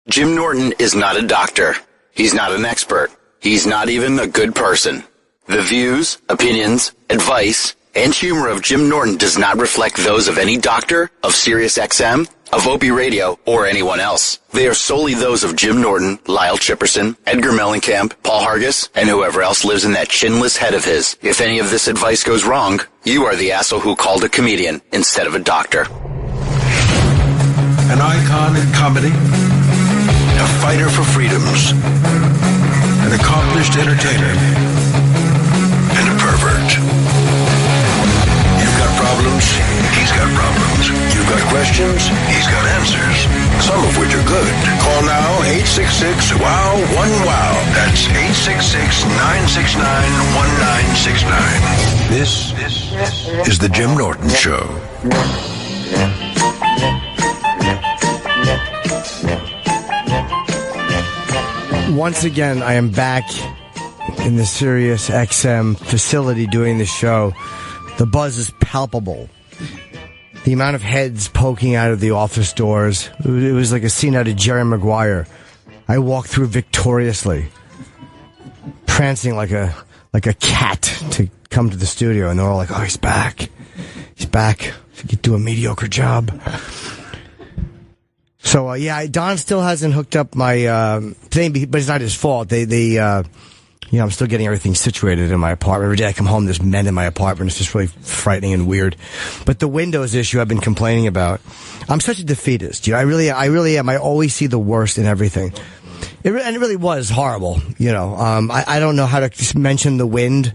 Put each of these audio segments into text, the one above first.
Jim Norton is not a doctor. He's not an expert. He's not even a good person. The views, opinions, advice, and humor of Jim Norton does not reflect those of any doctor, of Sirius XM, of Opie Radio, or anyone else. They are solely those of Jim Norton, Lyle Chipperson, Edgar Mellencamp, Paul Hargis, and whoever else lives in that chinless head of his. If any of this advice goes wrong, you are the asshole who called a comedian instead of a doctor. An icon in comedy, a fighter for freedoms, an accomplished entertainer, and a pervert. You've got problems, he's got problems. You've got questions, he's got answers, some of which are good. Call now, 866-WOW-1-WOW. That's 866-969-1969. This is the Jim Norton Show. Once again, I am back in the Sirius XM facility doing the show. The buzz is palpable. The amount of heads poking out of the office doors, it was like a scene out of Jerry Maguire. I walked through victoriously, prancing like a cat to come to the studio, and they're all like, "Oh, he's back. He's back. He could do a mediocre job." So, Don still hasn't hooked up my thing, but it's not his fault. I'm still getting everything situated in my apartment. Every day I come home, there's men in my apartment. It's just really frightening and weird. But the Windows issue I've been complaining about, I'm such a defeatist. I really am. I always see the worst in everything. And it really was horrible. I don't know how to mention the wind,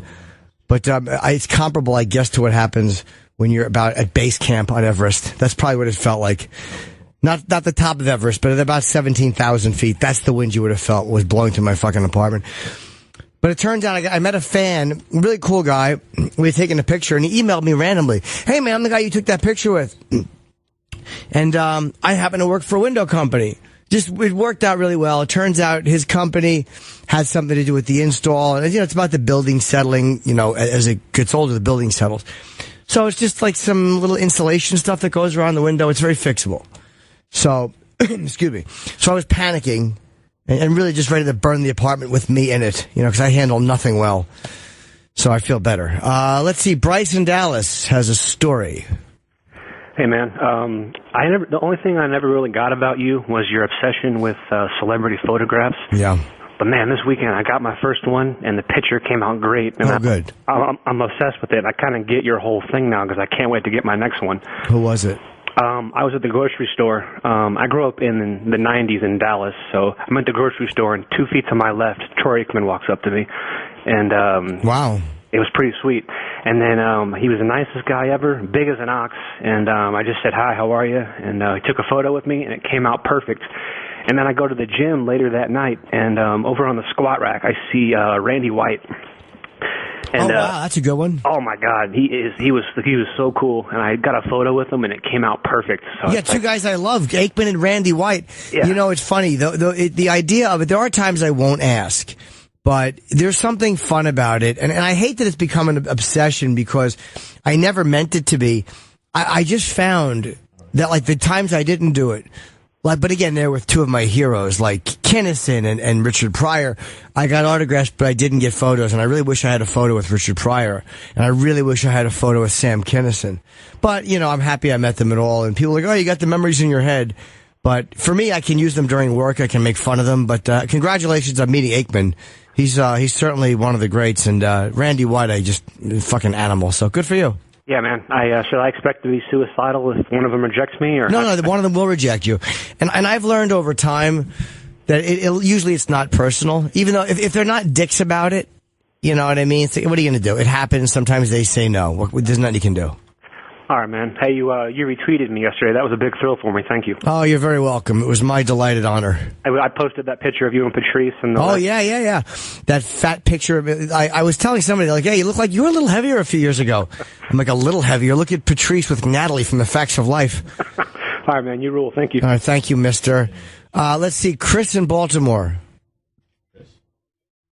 but it's comparable, I guess, to what happens when you're about at base camp on Everest. That's probably what it felt like. Not the top of Everest, but at about 17,000 feet. That's the wind you would have felt was blowing through my fucking apartment. But it turns out I met a fan, really cool guy. We had taken a picture, and he emailed me randomly. "Hey, man, I'm the guy you took that picture with." And I happen to work for a window company. It worked out really well. It turns out his company had something to do with the install. And, it's about the building settling, as it gets older, the building settles. So it's just like some little insulation stuff that goes around the window. It's very fixable. So, excuse me. So I was panicking and really just ready to burn the apartment with me in it, because I handle nothing well. So I feel better. Let's see. Bryce in Dallas has a story. Hey, man. The only thing I never really got about you was your obsession with celebrity photographs. Yeah. But, man, this weekend I got my first one, and the picture came out great. And good. I'm obsessed with it. I kind of get your whole thing now because I can't wait to get my next one. Who was it? I was at the grocery store. I grew up in the 90s in Dallas, so I'm at the grocery store, and 2 feet to my left, Troy Aikman walks up to me. And wow. It was pretty sweet. And then he was the nicest guy ever, big as an ox. And I just said, "Hi, how are you?" And he took a photo with me, and it came out perfect. And then I go to the gym later that night, and over on the squat rack, I see Randy White. And, wow, that's a good one. Oh my God, he was so cool, and I got a photo with him, and it came out perfect. So yeah, two guys I love, Aikman and Randy White. Yeah. It's funny the idea of it. There are times I won't ask, but there's something fun about it, and I hate that it's become an obsession because I never meant it to be. I just found that like the times I didn't do it. But again, they're with two of my heroes, like Kinnison and Richard Pryor. I got autographs, but I didn't get photos, and I really wish I had a photo with Richard Pryor, and I really wish I had a photo with Sam Kinnison. But, I'm happy I met them at all, and people are like, "Oh, you got the memories in your head." But for me, I can use them during work. I can make fun of them. But congratulations on meeting Aikman. He's certainly one of the greats, and Randy White, fucking animal. So good for you. Yeah, man. Should I expect to be suicidal if one of them rejects me? Or No, one of them will reject you. And I've learned over time that usually it's not personal. Even though if they're not dicks about it, you know what I mean? It's like, what are you going to do? It happens. Sometimes they say no. There's nothing you can do. All right, man. Hey, you retweeted me yesterday. That was a big thrill for me. Thank you. Oh, you're very welcome. It was my delighted honor. I posted that picture of you and Patrice. And yeah. That fat picture of it. I was telling somebody, like, "Hey, you look like you were a little heavier a few years ago." I'm like, "A little heavier? Look at Patrice with Natalie from The Facts of Life." All right, man. You rule. Thank you. All right. Thank you, mister. Let's see. Chris in Baltimore.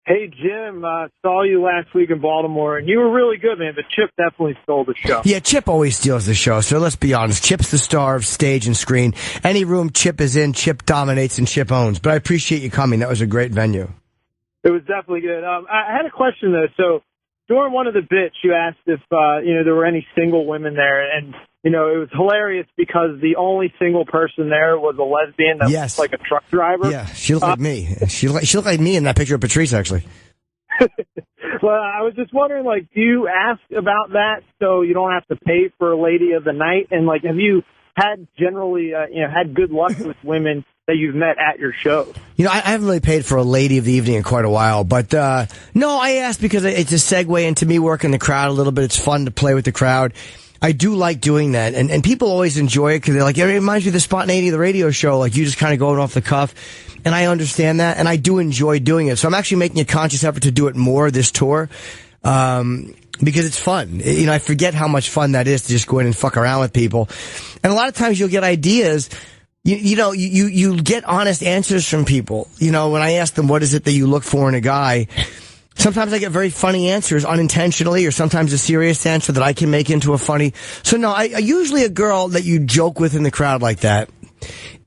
Hey, Jim, saw you last week in Baltimore, and you were really good, man, but Chip definitely stole the show. Yeah, Chip always steals the show, so let's be honest. Chip's the star of stage and screen. Any room Chip is in, Chip dominates and Chip owns. But I appreciate you coming. That was a great venue. It was definitely good. I had a question, though. So during one of the bits, you asked if, there were any single women there, and, it was hilarious because the only single person there was a lesbian that was like a truck driver. Yeah, she looked like me. She looked like me in that picture of Patrice, actually. Well, I was just wondering, do you ask about that so you don't have to pay for a lady of the night? And, have you had generally, had good luck with women that you've met at your shows? I haven't really paid for a lady of the evening in quite a while, but no, I asked because it's a segue into me working the crowd a little bit. It's fun to play with the crowd. I do like doing that, and people always enjoy it because they're like, it reminds me of the spontaneity of the radio show, you just kind of going off the cuff, and I understand that, and I do enjoy doing it. So I'm actually making a conscious effort to do it more this tour, because it's fun. I forget how much fun that is to just go in and fuck around with people, and a lot of times you'll get ideas. You get honest answers from people. When I ask them, what is it that you look for in a guy? Sometimes I get very funny answers unintentionally, or sometimes a serious answer that I can make into a funny. So no, I usually a girl that you joke with in the crowd like that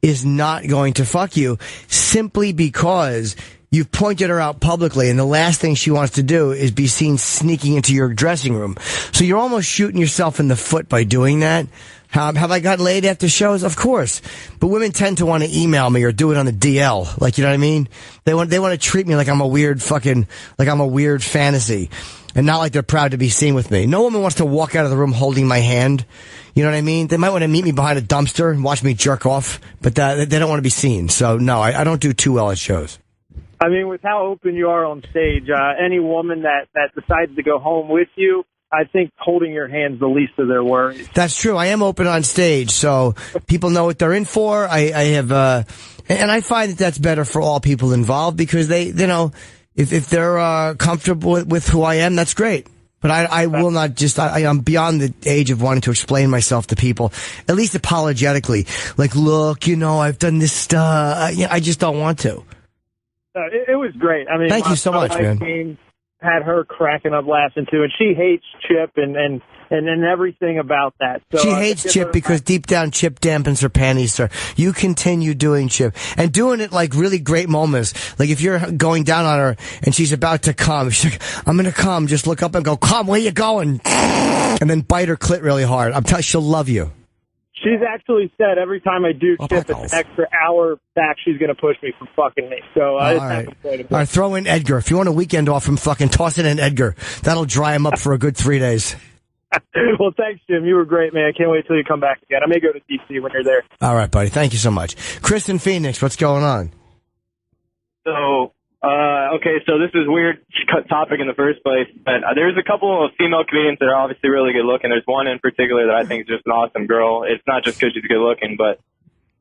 is not going to fuck you simply because you've pointed her out publicly, and the last thing she wants to do is be seen sneaking into your dressing room. So you're almost shooting yourself in the foot by doing that. Have I gotten laid after shows? Of course. But women tend to want to email me or do it on the DL. You know what I mean? They want to treat me like I'm a weird fantasy. And not like they're proud to be seen with me. No woman wants to walk out of the room holding my hand. You know what I mean? They might want to meet me behind a dumpster and watch me jerk off, but they don't want to be seen. So no, I don't do too well at shows. I mean, with how open you are on stage, any woman that decides to go home with you, I think holding your hand's the least of their worries. That's true. I am open on stage, so people know what they're in for. I have, and I find that that's better for all people involved because they, if they're comfortable with who I am, that's great. But I will not I'm beyond the age of wanting to explain myself to people, at least apologetically. Look, I've done this stuff. I just don't want to. It was great. I mean, thank you so much, man. Had her cracking up laughing too, and she hates Chip and everything about that. So, she hates Chip because deep down Chip dampens her panties, sir. You continue doing Chip and doing it really great moments. If you're going down on her and she's about to come, she's like, "I'm gonna come." Just look up and go, "Come, where you going?" And then bite her clit really hard. I'm telling you, she'll love you. She's actually said every time I do Chip, it's an extra hour back she's going to push me from fucking me. So I just have to play it. All right, throw in Edgar. If you want a weekend off from fucking, toss it in Edgar. That'll dry him up for a good 3 days. Well, thanks, Jim. You were great, man. I can't wait till you come back again. I may go to D.C. when you're there. All right, buddy. Thank you so much. Chris in Phoenix, what's going on? Okay, so this is a weird topic in the first place, but there's a couple of female comedians that are obviously really good looking. There's one in particular that I think is just an awesome girl. It's not just because she's good looking, but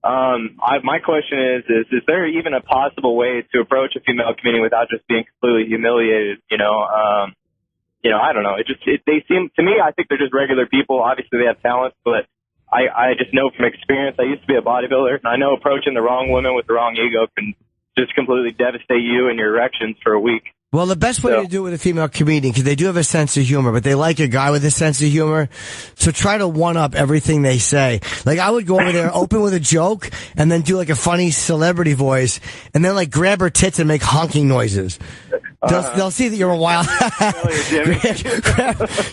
my question is there even a possible way to approach a female comedian without just being completely humiliated? I don't know. They seem to me, I think they're just regular people. Obviously they have talent, but I just know from experience. I used to be a bodybuilder, and I know approaching the wrong woman with the wrong ego can just completely devastate you and your erections for a week. Well, the best way to do it with a female comedian, because they do have a sense of humor, but they like a guy with a sense of humor, so try to one-up everything they say. I would go over there, open with a joke, and then do a funny celebrity voice, and then grab her tits and make honking noises. They'll see that you're a wild.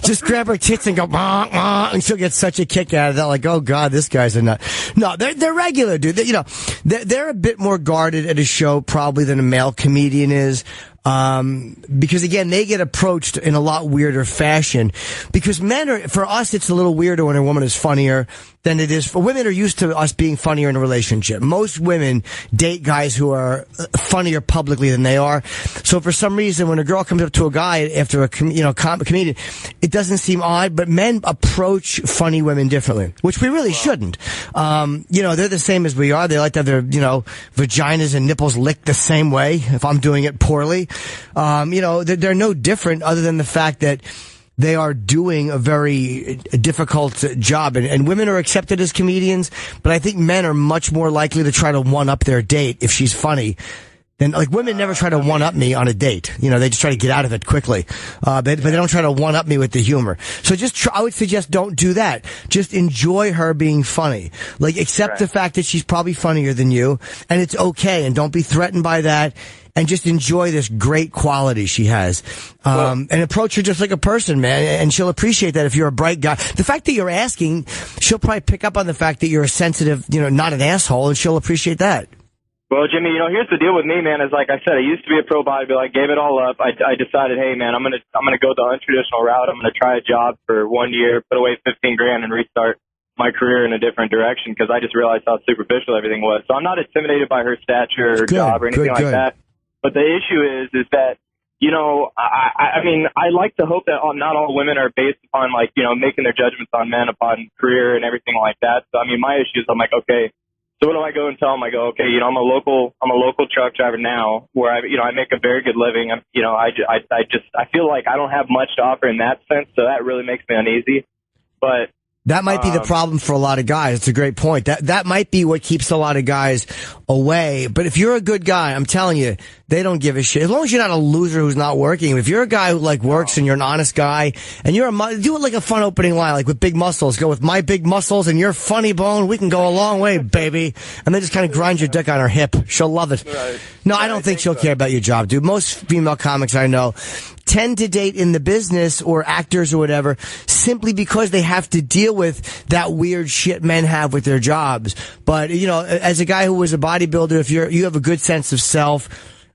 Just grab her tits and go, and she'll get such a kick out of that. Oh God, this guy's a nut. No, they're regular, dude. They're a bit more guarded at a show probably than a male comedian is. Because again, they get approached in a lot weirder fashion. Because for us, it's a little weirder when a woman is funnier than it is for women. Are used to us being funnier in a relationship. Most women date guys who are funnier publicly than they are. So for some reason, when a girl comes up to a guy after a comedian, it doesn't seem odd. But men approach funny women differently, which we really shouldn't. They're the same as we are. They like to have their vaginas and nipples licked the same way. If I'm doing it poorly. They're no different other than the fact that they are doing a very difficult job. And women are accepted as comedians, but I think men are much more likely to try to one-up their date if she's funny then like women never try to one up me on a date. You know, they just try to get out of it quickly. But they don't try to one up me with the humor. So I would suggest don't do that. Just enjoy her being funny. Like accept the fact that she's probably funnier than you, and it's okay. And don't be threatened by that. And just enjoy this great quality she has. And approach her just like a person, man. And she'll appreciate that if you're a bright guy. The fact that you're asking, she'll probably pick up on the fact that you're a sensitive, not an asshole, and she'll appreciate that. Well, Jimmy, here's the deal with me, man, is like I said, I used to be a pro bodybuilder. I gave it all up. I decided, hey, man, I'm going to go the untraditional route. I'm going to try a job for 1 year, put away $15,000 and restart my career in a different direction because I just realized how superficial everything was. So I'm not intimidated by her stature or job or anything like that. But the issue is that, I mean, I like to hope that not all women are based upon, like, making their judgments on men upon career and everything like that. So, I mean, my issue is I'm like, okay, so what do I go and tell them? I go, okay, I'm a local truck driver now where I make a very good living. I feel like I don't have much to offer in that sense. So that really makes me uneasy. But that might be the problem for a lot of guys. It's a great point. That might be what keeps a lot of guys away. But if you're a good guy, I'm telling you, they don't give a shit. As long as you're not a loser who's not working. If you're a guy who works and you're an honest guy and do it like a fun opening line, like with big muscles. Go with my big muscles and your funny bone. We can go a long way, baby. And then just kind of grind your dick on her hip. She'll love it. Right. No, I don't think she'll care about your job, dude. Most female comics I know tend to date in the business or actors or whatever simply because they have to deal with that weird shit men have with their jobs. But, as a guy who was a bodybuilder, if you have a good sense of self,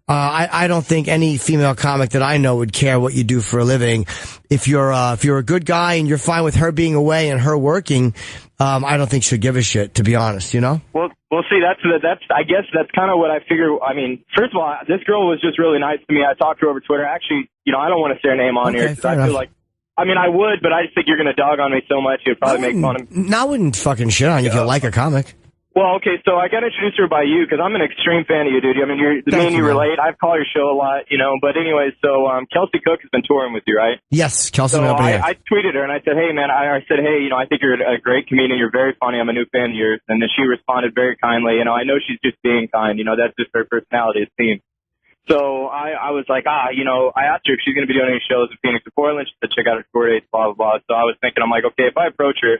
I don't think any female comic that I know would care what you do for a living. If you're a good guy and you're fine with her being away and her working, I don't think she'll give a shit, to be honest, Well, see, I guess that's kind of what I figure. I mean, first of all, this girl was just really nice to me. I talked to her over Twitter. Actually, I don't want to say her name on here because I feel like, I mean, I would, but I just think you're going to dog on me so much, you'd probably make fun of me. I wouldn't fucking shit on you if you like a comic. Well, okay, so I got introduced to her by you because I'm an extreme fan of you, dude. I mean, you relate. I've called your show a lot, But anyways, so Kelsey Cook has been touring with you, right? Yes, Kelsey. So I tweeted her and I said, hey, man, I said, hey, I think you're a great comedian. You're very funny. I'm a new fan of yours. And then she responded very kindly. I know she's just being kind. That's just her personality, it seems. So I was like, I asked her if she's going to be doing any shows in Phoenix or Portland. She said, check out her tour dates, blah, blah, blah. So I was thinking, I'm like, okay, if I approach her,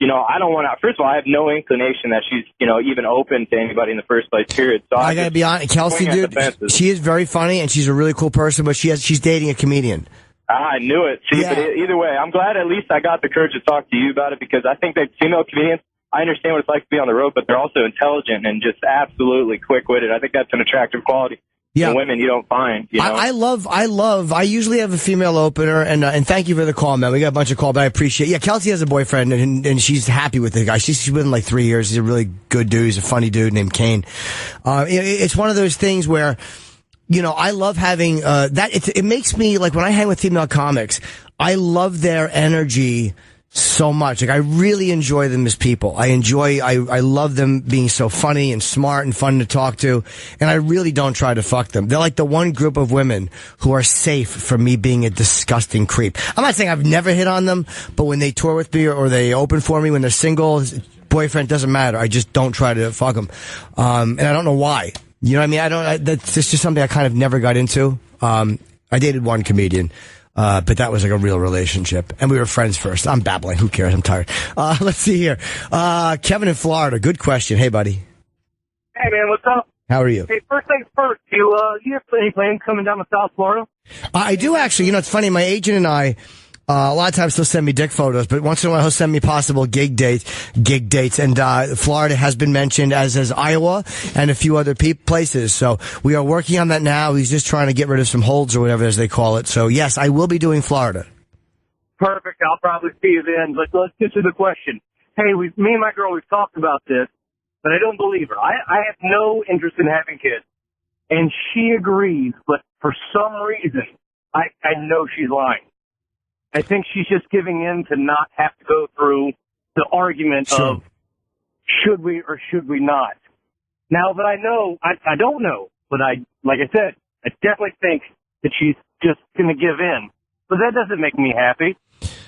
I don't want to. First of all, I have no inclination that she's, even open to anybody in the first place, period. So I gotta be honest, Kelsey, dude, she is very funny and she's a really cool person, but she's dating a comedian. I knew it. See, but either way, I'm glad at least I got the courage to talk to you about it because I think that female comedians, I understand what it's like to be on the road, but they're also intelligent and just absolutely quick-witted. I think that's an attractive quality. Yeah. Women you don't find, I usually have a female opener, and thank you for the call, man. We got a bunch of calls, but I appreciate it. Yeah, Kelsey has a boyfriend, and she's happy with the guy. She's been in 3 years. He's a really good dude. He's a funny dude named Kane. It's one of those things where, I love having, it makes me, when I hang with female comics, I love their energy so much. I really enjoy them as people. I love them being so funny and smart and fun to talk to. And I really don't try to fuck them. They're like the one group of women who are safe from me being a disgusting creep. I'm not saying I've never hit on them, but when they tour with me or they open for me when they're single, boyfriend, doesn't matter. I just don't try to fuck them. And I don't know why. You know what I mean? That's just something I kind of never got into. I dated one comedian. But that was a real relationship. And we were friends first. I'm babbling. Who cares? I'm tired. Let's see here. Kevin in Florida. Good question. Hey, buddy. Hey, man. What's up? How are you? Hey, first things first. Do you have any plans coming down to South Florida? I do, actually. It's funny. My agent and I, a lot of times he'll send me dick photos, but once in a while he'll send me possible gig dates. And Florida has been mentioned, as has Iowa and a few other places. So we are working on that now. He's just trying to get rid of some holds or whatever as they call it. So yes, I will be doing Florida. Perfect. I'll probably see you then. Let's get to the question. Hey, me and my girl, we've talked about this, but I don't believe her. I have no interest in having kids, and she agrees. But for some reason, I know she's lying. I think she's just giving in to not have to go through the argument of should we or should we not. Now that I know, I don't know, but like I said, I definitely think that she's just going to give in. But that doesn't make me happy.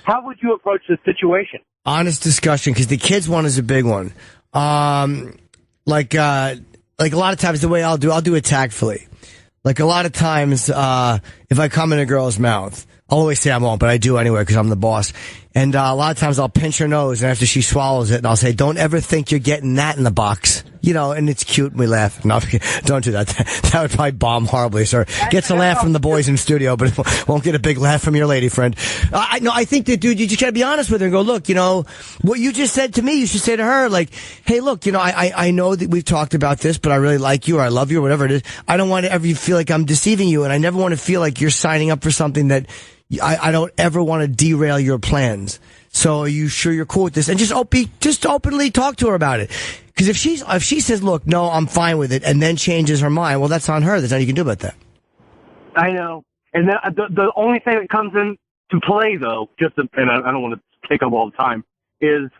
How would you approach this situation? Honest discussion, because the kids one is a big one. Like a lot of times the way I'll do it tactfully. Like a lot of times, if I come in a girl's mouth, I'll always say I won't, but I do anyway because I'm the boss. And a lot of times I'll pinch her nose, and after she swallows it, and I'll say, "Don't ever think you're getting that in the box." You know, and it's cute, and we laugh. No, don't do that. That would probably bomb horribly, sir. Gets a laugh from the boys in studio, but it won't get a big laugh from your lady friend. I think that, dude, you just gotta be honest with her and go, look, you know, what you just said to me, you should say to her, like, hey, look, you know, I know that we've talked about this, but I really like you, or I love you, or whatever it is. I don't want to ever feel like I'm deceiving you, and I never want to feel like you're signing up for something that I don't ever want to derail your plans. So are you sure you're cool with this? And just openly talk to her about it. Because if she says, look, no, I'm fine with it, and then changes her mind, well, that's on her. There's nothing you can do about that. I know. And the only thing that comes into play, though, and I don't want to take up all the time, is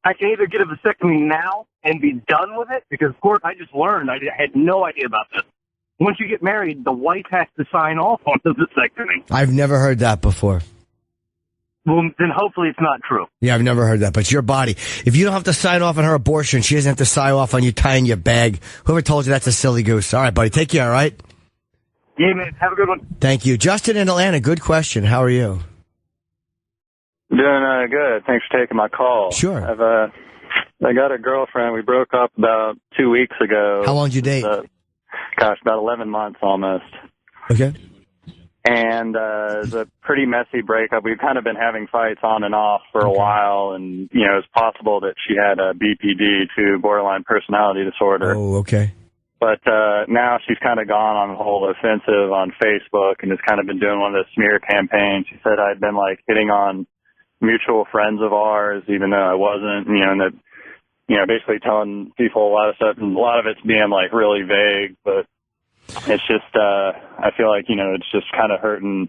I can either get a vasectomy now and be done with it, because, of course, I just learned. I had no idea about this. Once you get married, the wife has to sign off on the vasectomy. I've never heard that before. Well, then hopefully it's not true. Yeah, I've never heard that, but it's your body. If you don't have to sign off on her abortion, she doesn't have to sign off on you tying your bag. Whoever told you that's a silly goose. All right, buddy, take care, all right? Yeah, man, have a good one. Thank you. Justin in Atlanta, good question. How are you? Doing good. Thanks for taking my call. Sure. I got a girlfriend. We broke up about 2 weeks ago. How long did you date? About 11 months almost. Okay. And it was a pretty messy breakup. We've kind of been having fights on and off for a while, and, you know, it's possible that she had a BPD, too, borderline personality disorder. Oh, okay. But now she's kind of gone on the whole offensive on Facebook and has kind of been doing one of the smear campaigns. She said I'd been, like, hitting on mutual friends of ours, even though I wasn't, you know, and that, you know, basically telling people a lot of stuff, and a lot of it's being, like, really vague, but it's just, I feel like, you know, it's just kind of hurting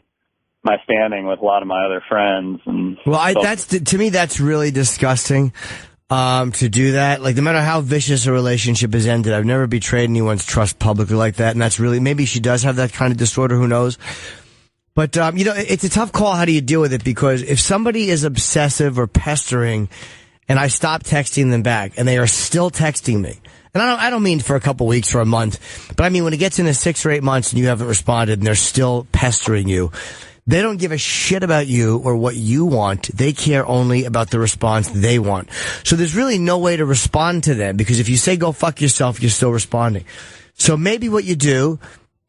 my standing with a lot of my other friends. And well, to me, that's really disgusting, to do that. Like, no matter how vicious a relationship has ended, I've never betrayed anyone's trust publicly like that. And that's really, maybe she does have that kind of disorder, who knows? But, you know, it's a tough call. How do you deal with it? Because if somebody is obsessive or pestering, and I stop texting them back, and they are still texting me, and I don't mean for a couple weeks or a month, but I mean when it gets into 6 or 8 months and you haven't responded and they're still pestering you, they don't give a shit about you or what you want. They care only about the response they want. So there's really no way to respond to them, because if you say go fuck yourself, you're still responding. So maybe what you do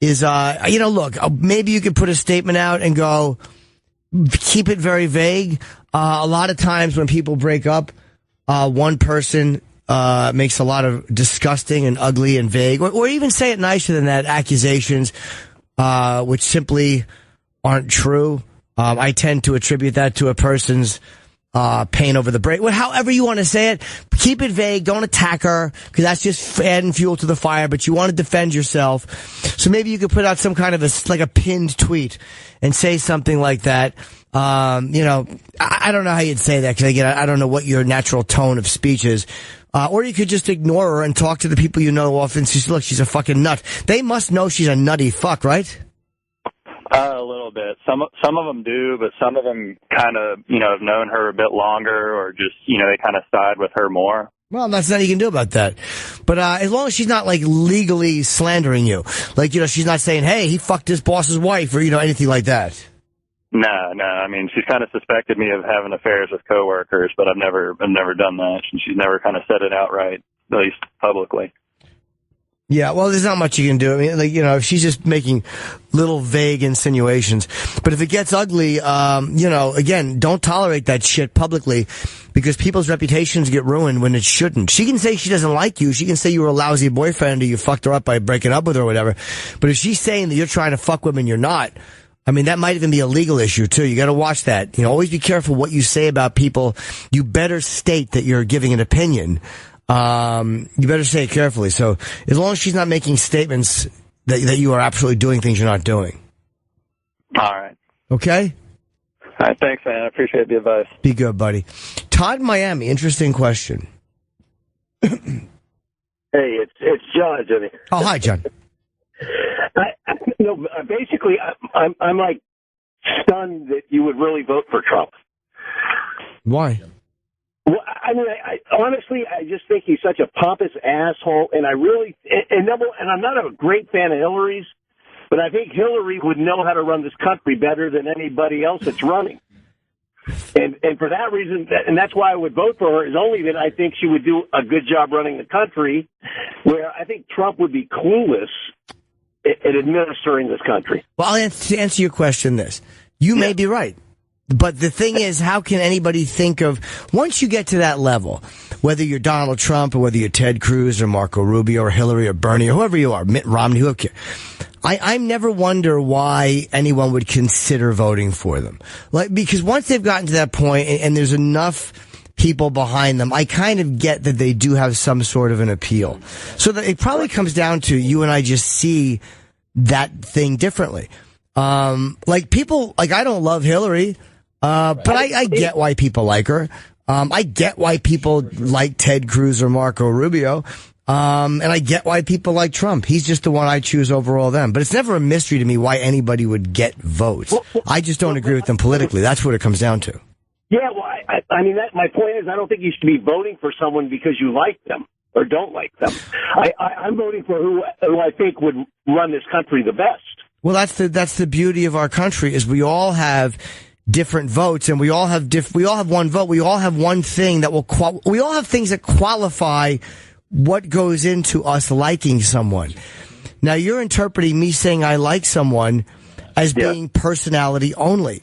is, you know, look, maybe you could put a statement out and go, keep it very vague. A lot of times when people break up, one person makes a lot of disgusting and ugly and vague, or even say it nicer than that, accusations, which simply aren't true. I tend to attribute that to a person's pain over the break. Well, however you want to say it, keep it vague. Don't attack her, because that's just adding fuel to the fire, but you want to defend yourself. So maybe you could put out some kind of a pinned tweet and say something like that. You know, I don't know how you'd say that, because again, I don't know what your natural tone of speech is. Or you could just ignore her and talk to the people you know often. Look, she's a fucking nut. They must know she's a nutty fuck, right? A little bit. Some of them do, but some of them kind of, you know, have known her a bit longer, or just, you know, they kind of side with her more. Well, that's nothing you can do about that. But as long as she's not, like, legally slandering you. Like, you know, she's not saying, hey, he fucked his boss's wife, or, you know, anything like that. No. I mean, she's kind of suspected me of having affairs with coworkers, but I've never done that. And she's never kind of said it outright, at least publicly. Yeah, well, there's not much you can do. I mean, like, you know, if she's just making little vague insinuations. But if it gets ugly, you know, again, don't tolerate that shit publicly, because people's reputations get ruined when it shouldn't. She can say she doesn't like you. She can say you were a lousy boyfriend, or you fucked her up by breaking up with her or whatever. But if she's saying that you're trying to fuck women, you're not. I mean, that might even be a legal issue, too. You got to watch that. You know, always be careful what you say about people. You better state that you're giving an opinion. You better say it carefully. So as long as she's not making statements that you are absolutely doing things you're not doing. All right. Okay? All right. Thanks, man. I appreciate the advice. Be good, buddy. Todd in Miami. Interesting question. Hey, it's John, Jimmy. Oh, hi, John. Basically, I'm like stunned that you would really vote for Trump. Why? Well, I mean, honestly, I just think he's such a pompous asshole, and I'm not a great fan of Hillary's, but I think Hillary would know how to run this country better than anybody else that's running. And for that reason, and that's why I would vote for her, is only that I think she would do a good job running the country, where I think Trump would be clueless at administering this country. Well, I'll answer your question this. You may be right. But the thing is, how can anybody think of, once you get to that level, whether you're Donald Trump or whether you're Ted Cruz or Marco Rubio or Hillary or Bernie or whoever you are, Mitt Romney, whoever, I never wonder why anyone would consider voting for them. Because once they've gotten to that point and there's enough people behind them, I kind of get that they do have some sort of an appeal. So that it probably comes down to you and I just see that thing differently. People, I don't love Hillary. But I get why people like her. I get why people like Ted Cruz or Marco Rubio. And I get why people like Trump. He's just the one I choose over all them. But it's never a mystery to me why anybody would get votes. I just don't agree with them politically. That's what it comes down to. Yeah, well, I mean, my point is I don't think you should be voting for someone because you like them or don't like them. I'm voting for who I think would run this country the best. Well, that's the beauty of our country is we all have different votes, and we all have one vote. We all have one thing that we all have things that qualify what goes into us liking someone. Now, you're interpreting me saying I like someone as being personality only,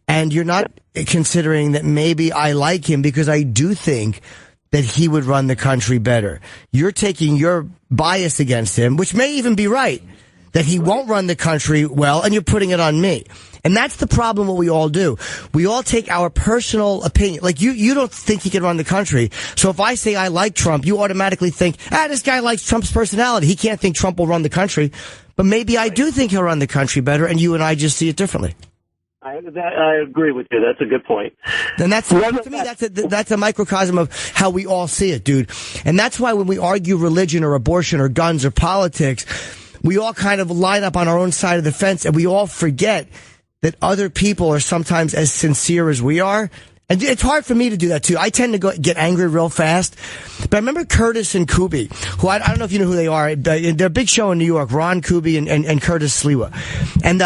and you're not considering that maybe I like him because I do think that he would run the country better. You're taking your bias against him, which may even be right, that he won't run the country well, and you're putting it on me. And that's the problem what we all do. We all take our personal opinion. Like, you don't think he can run the country. So if I say I like Trump, you automatically think, this guy likes Trump's personality. He can't think Trump will run the country. But maybe I do think he'll run the country better, and you and I just see it differently. I agree with you. That's a good point. And to me, that's a microcosm of how we all see it, dude. And that's why when we argue religion or abortion or guns or politics, we all kind of line up on our own side of the fence, and we all forget that other people are sometimes as sincere as we are. And it's hard for me to do that too. I tend to get angry real fast. But I remember Curtis and Kuby, who I don't know if you know who they are. They're a big show in New York, Ron Kuby and Curtis Sliwa. And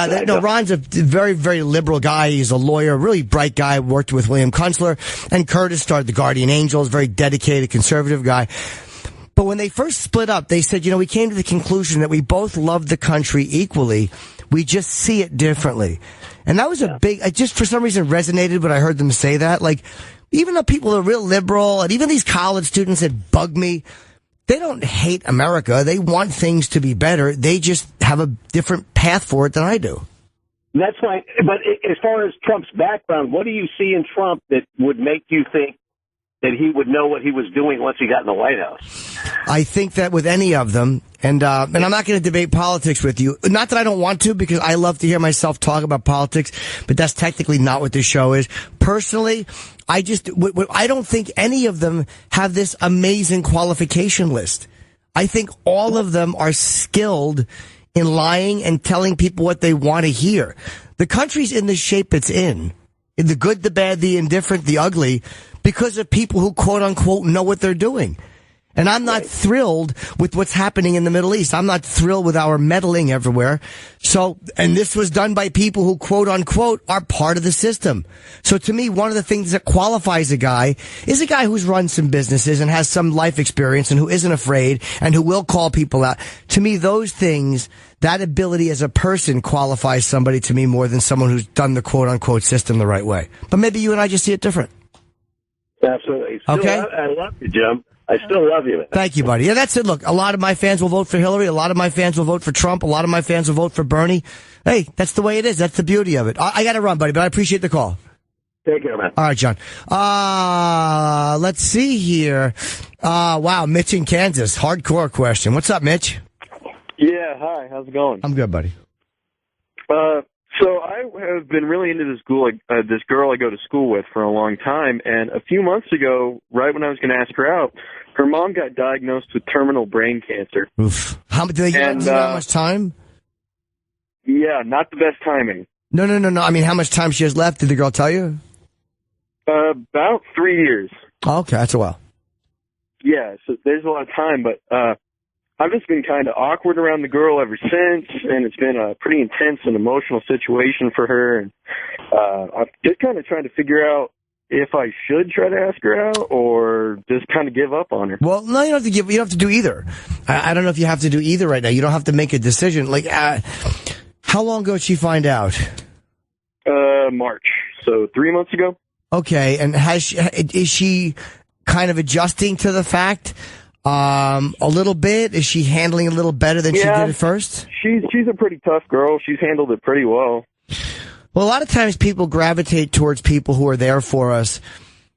Ron's a very, very liberal guy. He's a lawyer, really bright guy, worked with William Kunstler. And Curtis started the Guardian Angels, very dedicated, conservative guy. But when they first split up, they said, we came to the conclusion that we both love the country equally. We just see it differently. And that was a big, I just for some reason resonated when I heard them say that. Like, even though people are real liberal, and even these college students that bug me, they don't hate America. They want things to be better. They just have a different path for it than I do. That's right. But as far as Trump's background, what do you see in Trump that would make you think that he would know what he was doing once he got in the White House? I think that with any of them, and I'm not going to debate politics with you. Not that I don't want to, because I love to hear myself talk about politics, but that's technically not what this show is. Personally, I don't think any of them have this amazing qualification list. I think all of them are skilled in lying and telling people what they want to hear. The country's in the shape it's in the good, the bad, the indifferent, the ugly, because of people who quote unquote know what they're doing. And I'm not thrilled with what's happening in the Middle East. I'm not thrilled with our meddling everywhere. So, and this was done by people who quote unquote are part of the system. So to me, one of the things that qualifies a guy is a guy who's run some businesses and has some life experience and who isn't afraid and who will call people out. To me, those things, that ability as a person qualifies somebody to me more than someone who's done the quote unquote system the right way. But maybe you and I just see it different. Absolutely. Okay. I love you, Jim. I still love you. Thank you, buddy. Yeah, that's it. Look, a lot of my fans will vote for Hillary. A lot of my fans will vote for Trump. A lot of my fans will vote for Bernie. Hey, that's the way it is. That's the beauty of it. I got to run, buddy, but I appreciate the call. Take care, man. All right, John. Let's see here. Wow, Mitch in Kansas. Hardcore question. What's up, Mitch? Yeah, hi. How's it going? I'm good, buddy. So I have been really into this girl I go to school with for a long time, and a few months ago, right when I was going to ask her out, her mom got diagnosed with terminal brain cancer. Oof. Did they give her how much time? Yeah, not the best timing. No. I mean, how much time she has left? Did the girl tell you? About 3 years. Oh, okay, that's a while. Yeah, so there's a lot of time, but I've just been kind of awkward around the girl ever since, and it's been a pretty intense and emotional situation for her. And I'm just kind of trying to figure out if I should try to ask her out or just kind of give up on her. Well, no, you don't have to give. You don't have to do either. I don't know if you have to do either right now. You don't have to make a decision. Like, how long ago did she find out? March, so 3 months ago. Okay, and is she kind of adjusting to the fact a little bit? Is she handling it a little better than she did at first? She's a pretty tough girl. She's handled it pretty well. Well, a lot of times people gravitate towards people who are there for us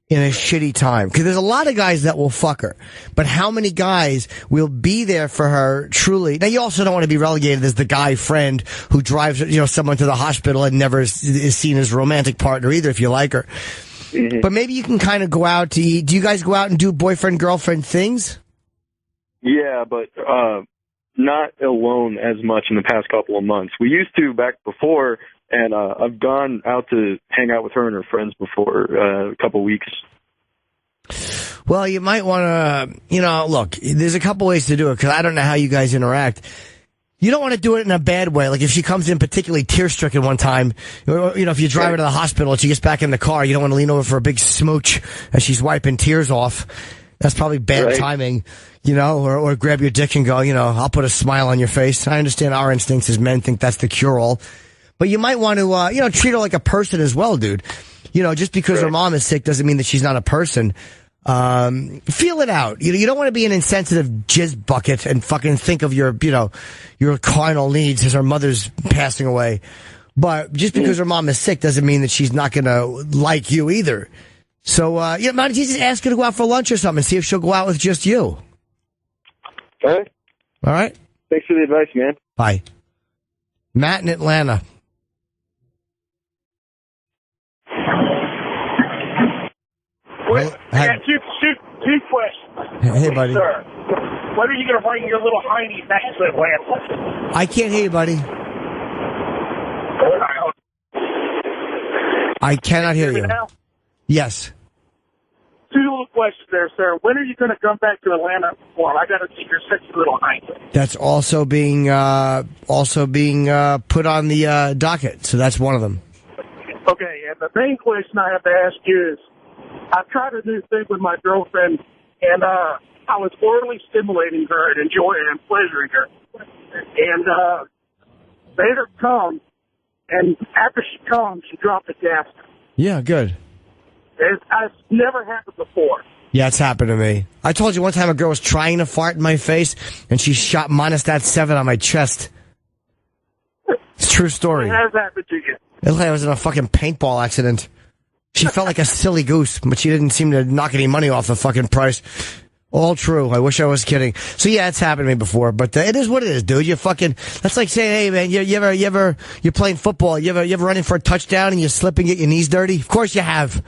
in a shitty time. Because there's a lot of guys that will fuck her. But how many guys will be there for her truly? Now, you also don't want to be relegated as the guy friend who drives, someone to the hospital and never is seen as a romantic partner either if you like her. Mm-hmm. But maybe you can kind of go out to eat. Do you guys go out and do boyfriend-girlfriend things? Yeah, but not alone as much in the past couple of months. We used to back before, and I've gone out to hang out with her and her friends before a couple weeks. Well, you might want to, look, there's a couple ways to do it, because I don't know how you guys interact. You don't want to do it in a bad way. Like if she comes in particularly tear-stricken one time, if you drive her to the hospital and she gets back in the car, you don't want to lean over for a big smooch as she's wiping tears off. That's probably bad timing, or grab your dick and go, I'll put a smile on your face. I understand our instincts as men think that's the cure-all. But you might want to, treat her like a person as well, dude. Just because her mom is sick doesn't mean that she's not a person. Feel it out. You don't want to be an insensitive jizz bucket and fucking think of your carnal needs as her mother's passing away. But just because her mom is sick doesn't mean that she's not going to like you either. So, why don't you just ask her to go out for lunch or something and see if she'll go out with just you? Okay. All right. Thanks for the advice, man. Bye. Matt in Atlanta. I got two questions. Hey, buddy. Sir, when are you going to bring your little hiney back to Atlanta? I can't hear you, buddy. I cannot hear you. Now? Yes. Two little questions there, sir. When are you going to come back to Atlanta? Well, I got to see your sexy little hiney. That's also being put on the docket. So that's one of them. Okay, and the main question I have to ask you is, I've tried a new thing with my girlfriend, and I was orally stimulating her and enjoying and pleasuring her. And made her come, and after she comes, she dropped the gas. Yeah, good. It's never happened before. Yeah, it's happened to me. I told you one time a girl was trying to fart in my face, and she shot -7 on my chest. It's a true story. It has happened to you. It looked like I was in a fucking paintball accident. She felt like a silly goose, but she didn't seem to knock any money off the fucking price. All true. I wish I was kidding. So yeah, it's happened to me before, but it is what it is, dude. That's like saying, hey man, you're playing football. You ever run in for a touchdown and you slip and get your knees dirty? Of course you have.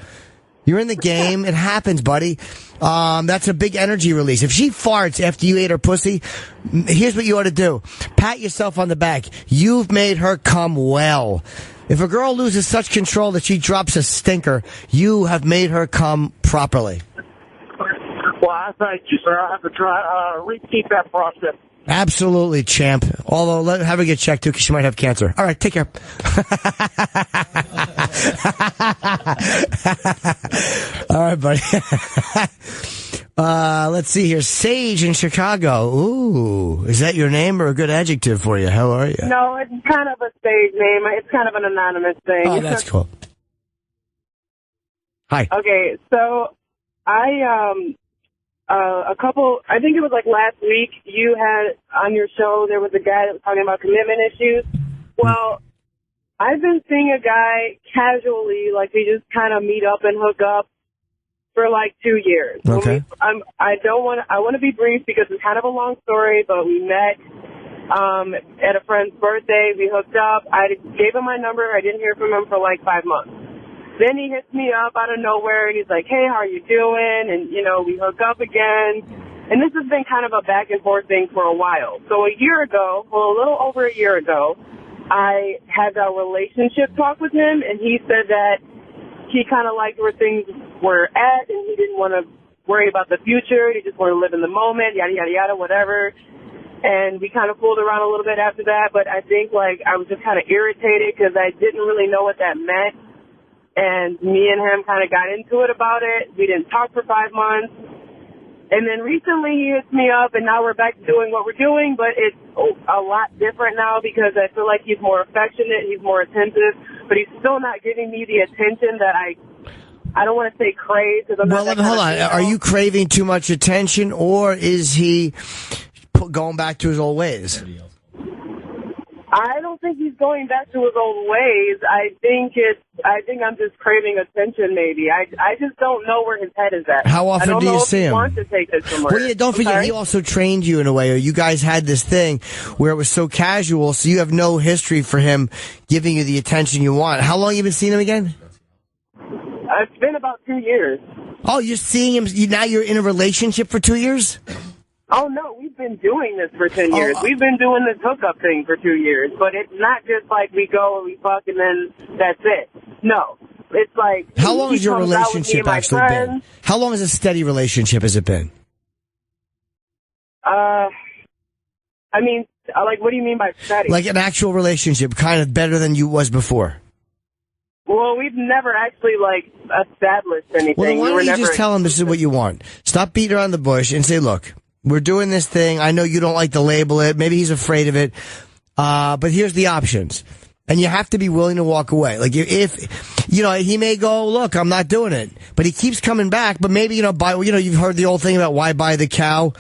You're in the game. It happens, buddy. That's a big energy release. If she farts after you ate her pussy, here's what you ought to do. Pat yourself on the back. You've made her come well. If a girl loses such control that she drops a stinker, you have made her come properly. Well, I thank you, sir. I'll have to try repeat that process. Absolutely, champ. Although, have her get checked, too, because she might have cancer. All right, take care. All right, buddy. Let's see here. Sage in Chicago. Ooh, is that your name or a good adjective for you? How are you? No, it's kind of a stage name. It's kind of an anonymous thing. Oh, that's cool. Hi. Okay, so I think it was like last week, you had on your show, there was a guy that was talking about commitment issues. Well, I've been seeing a guy casually, like we just kind of meet up and hook up for like 2 years. Okay. I want to be brief because it's kind of a long story, but we met at a friend's birthday. We hooked up. I gave him my number. I didn't hear from him for like 5 months. Then he hits me up out of nowhere. He's like, hey, how are you doing? And, we hook up again. And this has been kind of a back and forth thing for a while. So a little over a year ago, I had a relationship talk with him, and he said that he kind of liked where things were at, and he didn't want to worry about the future. He just wanted to live in the moment, yada, yada, yada, whatever. And we kind of fooled around a little bit after that, but I think, like, I was just kind of irritated because I didn't really know what that meant. And me and him kind of got into it about it. We didn't talk for 5 months. And then recently he hits me up, and now we're back to doing what we're doing, but it's a lot different now because I feel like he's more affectionate, he's more attentive, but he's still not giving me the attention that I don't want to say crave. Well, hold on. Are you craving too much attention, or is he going back to his old ways? I don't think he's going back to his old ways. I think I'm just craving attention, maybe. I just don't know where his head is at. How often do you see him? He wants to take this somewhere. Well, yeah, don't forget, he also trained you in a way, or you guys had this thing where it was so casual, so you have no history for him giving you the attention you want. How long have you been seeing him again? It's been about 2 years. Oh, you're seeing him, now you're in a relationship for 2 years? Oh, no, we've been doing this for 10 years. We've been doing this hookup thing for 2 years, but it's not just like we go and we fuck and then that's it. No. It's like... How long has your relationship actually been? How long has a steady relationship has it been? I mean, like, what do you mean by steady? Like an actual relationship, kind of better than you was before. Well, we've never actually, like, established anything. Well, then why don't you just tell him this is what you want? Stop beating around the bush and say, look, we're doing this thing. I know you don't like to label it. Maybe he's afraid of it. But here's the options. And you have to be willing to walk away. Like, if you know, he may go, look, I'm not doing it. But he keeps coming back. But maybe, you've heard the old thing about why buy the cow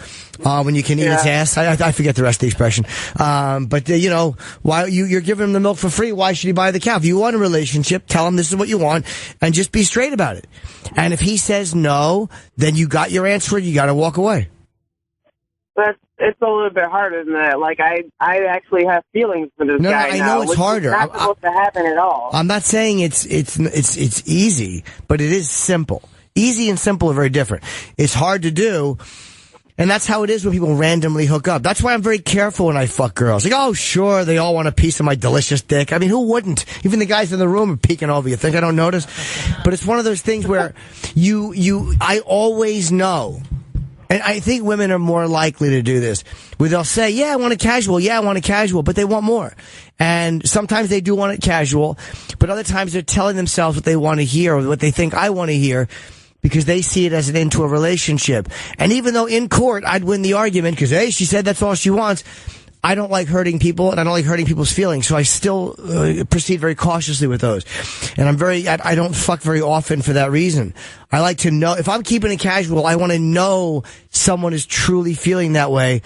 when you can eat its ass. I forget the rest of the expression. But why you're giving him the milk for free. Why should he buy the cow? If you want a relationship, tell him this is what you want and just be straight about it. And if he says no, then you got your answer. You got to walk away. But it's a little bit harder than that. Like, I actually have feelings for this guy now. I know it's harder. It's not supposed to happen at all. I'm not saying it's easy, but it is simple. Easy and simple are very different. It's hard to do, and that's how it is when people randomly hook up. That's why I'm very careful when I fuck girls. Like, oh, sure, they all want a piece of my delicious dick. I mean, who wouldn't? Even the guys in the room are peeking over. You think I don't notice? But it's one of those things where I always know. And I think women are more likely to do this, where they'll say, yeah, I want it casual. Yeah, I want it casual, but they want more. And sometimes they do want it casual, but other times they're telling themselves what they want to hear or what they think I want to hear because they see it as an end to a relationship. And even though in court I'd win the argument because, hey, she said that's all she wants, I don't like hurting people, and I don't like hurting people's feelings, so I still proceed very cautiously with those. And I don't fuck very often for that reason. I like to know, if I'm keeping it casual, I want to know someone is truly feeling that way,